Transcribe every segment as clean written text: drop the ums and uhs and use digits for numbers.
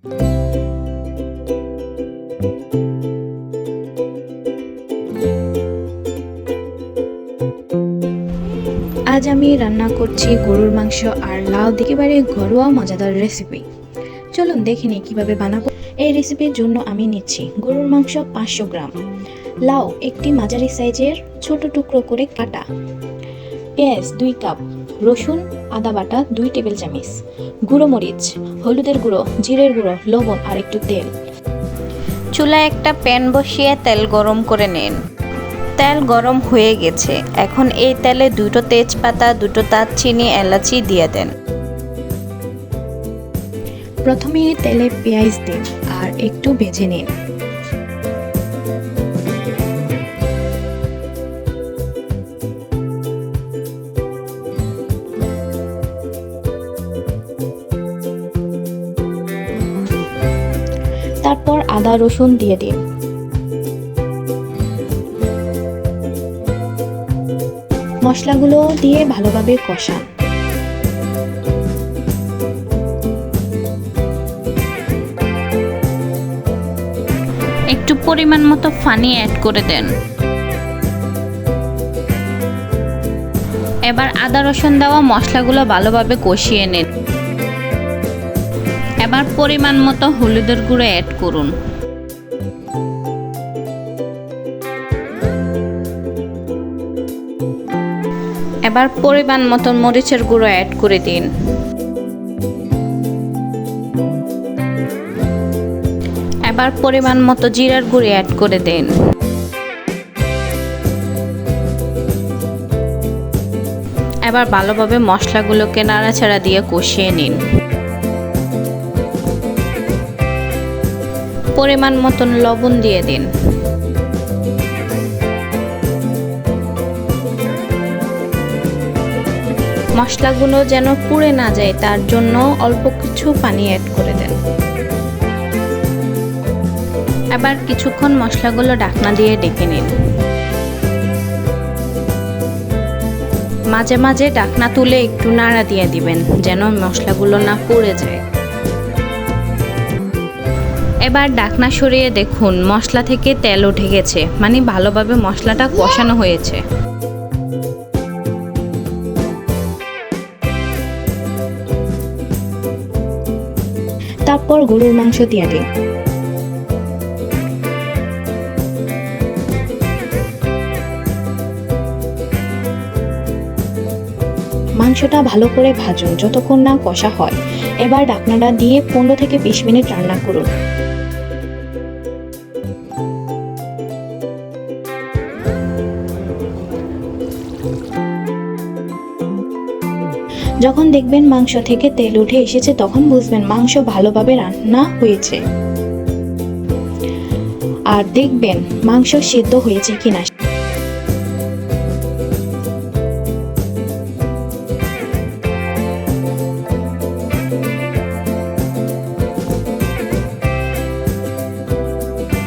আজ আমি রান্না করছি গরুর মাংস আর লাউ দিয়ে একেবারে ঘরোয়া মজাদার রেসিপি। চলুন দেখে নিই কীভাবে বানাবো। এই রেসিপির জন্য আমি নিচ্ছি গরুর মাংস 500 গ্রাম, লাউ একটি মাঝারি সাইজের ছোট টুকরো করে কাটা, পেঁয়াজ 2 কাপ, রসুন আদা বাটা 2 টেবিল চামচ, গুঁড়ো মরিচ, হলুদের গুঁড়ো, জিরের গুঁড়ো, লবণ আর একটু তেল। চুলায় একটা প্যান বসিয়ে তেল গরম করে নিন। তেল গরম হয়ে গেছে, এখন এই তেলে 2টো তেজপাতা, 2টো দারচিনি, এলাচি দিয়ে দেন। প্রথমে তেলে পেঁয়াজ দিন আর একটু ভেজে নিন। তারপর আদা রসুন দিয়ে দিন। মশলাগুলো দিয়ে ভালোভাবে কষান। একটু পরিমাণ মতো পানি অ্যাড করে দেন। এবার আদা রসুন দেওয়া মশলাগুলো ভালোভাবে কষিয়ে নিন। এবার পরিমাণ মতো হলুদের গুঁড়ো অ্যাড করুন। এবার পরিমাণ মতো মরিচের গুঁড়ো অ্যাড করে দিন। এবার পরিমাণ মতো জিরার গুঁড়ো অ্যাড করে দিন। এবার ভালোভাবে মশলাগুলোকে নাড়াচাড়া দিয়ে কষিয়ে নিন। পরিমাণ মতন লবণ দিয়ে দিন। মশলাগুলো যেন পুড়ে না যায় তার জন্য অল্প কিছু পানি অ্যাড করে দেন। এবার কিছুক্ষণ মশলাগুলো ঢাকনা দিয়ে ঢেকে নিন। মাঝে মাঝে ঢাকনা তুলে একটু নাড়া দিয়ে দিবেন যেন মশলাগুলো না পুড়ে যায়। এবার ঢাকনা সরিয়ে দেখুন মশলা থেকে তেল উঠে গেছে, মানে ভালোভাবে মশলাটা কষানো হয়েছে। তারপর গরুর মাংস দিয়ে দিন। মাংসটা ভালো করে ভাজুন যতক্ষণ না কষা হয়। এবার ঢাকনাটা দিয়ে 15 থেকে 20 মিনিট রান্না করুন। যখন দেখবেন মাংস থেকে তেল উঠে এসেছে তখন বুঝবেন মাংস ভালোভাবে রান্না হয়েছে। আর দেখবেন মাংস সিদ্ধ হয়েছে কিনা।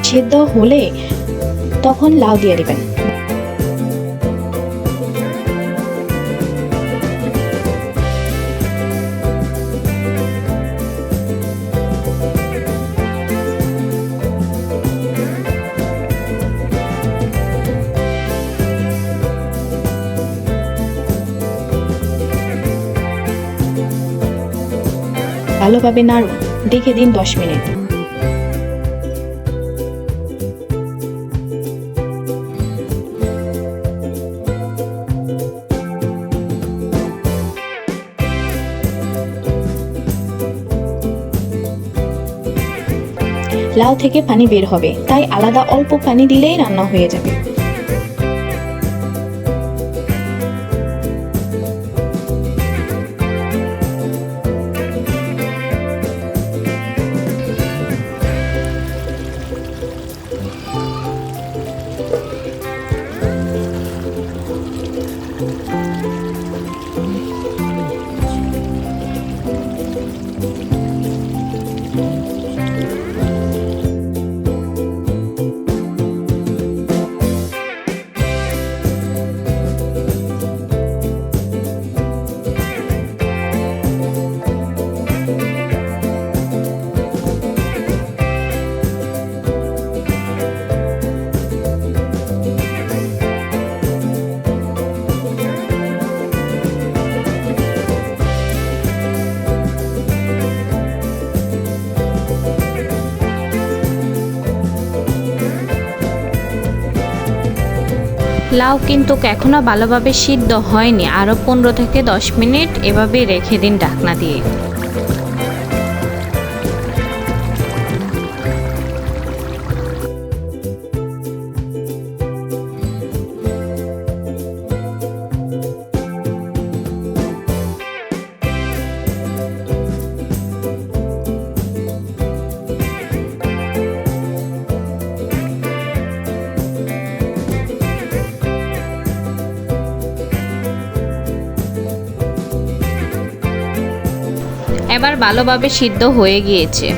সিদ্ধ হলে তখন লাউ দিয়ে দিবেন। ভালোভাবে নাড়ুন, ঢেকে দিন 10 মিনিট। লাউ থেকে পানি বের হবে, তাই আলাদা অল্প পানি দিলেই রান্না হয়ে যাবে। লাউ কিন্তু এখনো ভালোভাবে সিদ্ধ হয়নি, আরও 15 থেকে 10 মিনিট এভাবে রেখে দিন ঢাকনা দিয়ে। এবার ভালোভাবে সিদ্ধ হয়ে গিয়েছে।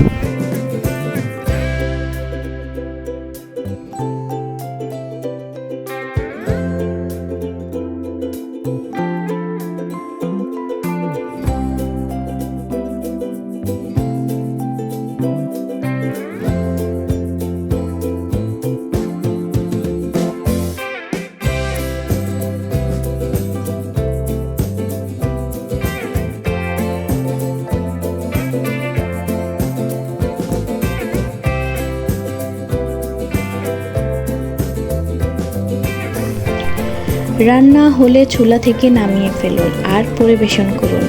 রান্না হলে চুলা থেকে নামিয়ে ফেলুন আর পরিবেশন করুন।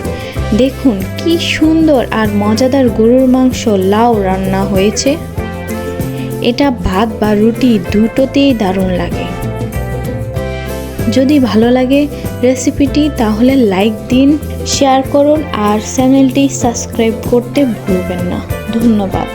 দেখুন কি সুন্দর আর মজাদার গরুর মাংস লাউ রান্না হয়েছে। এটা ভাত বা রুটি দুটোতেই দারুণ লাগে। যদি ভালো লাগে রেসিপিটি তাহলে লাইক দিন, শেয়ার করুন আর চ্যানেলটি সাবস্ক্রাইব করতে ভুলবেন না। ধন্যবাদ।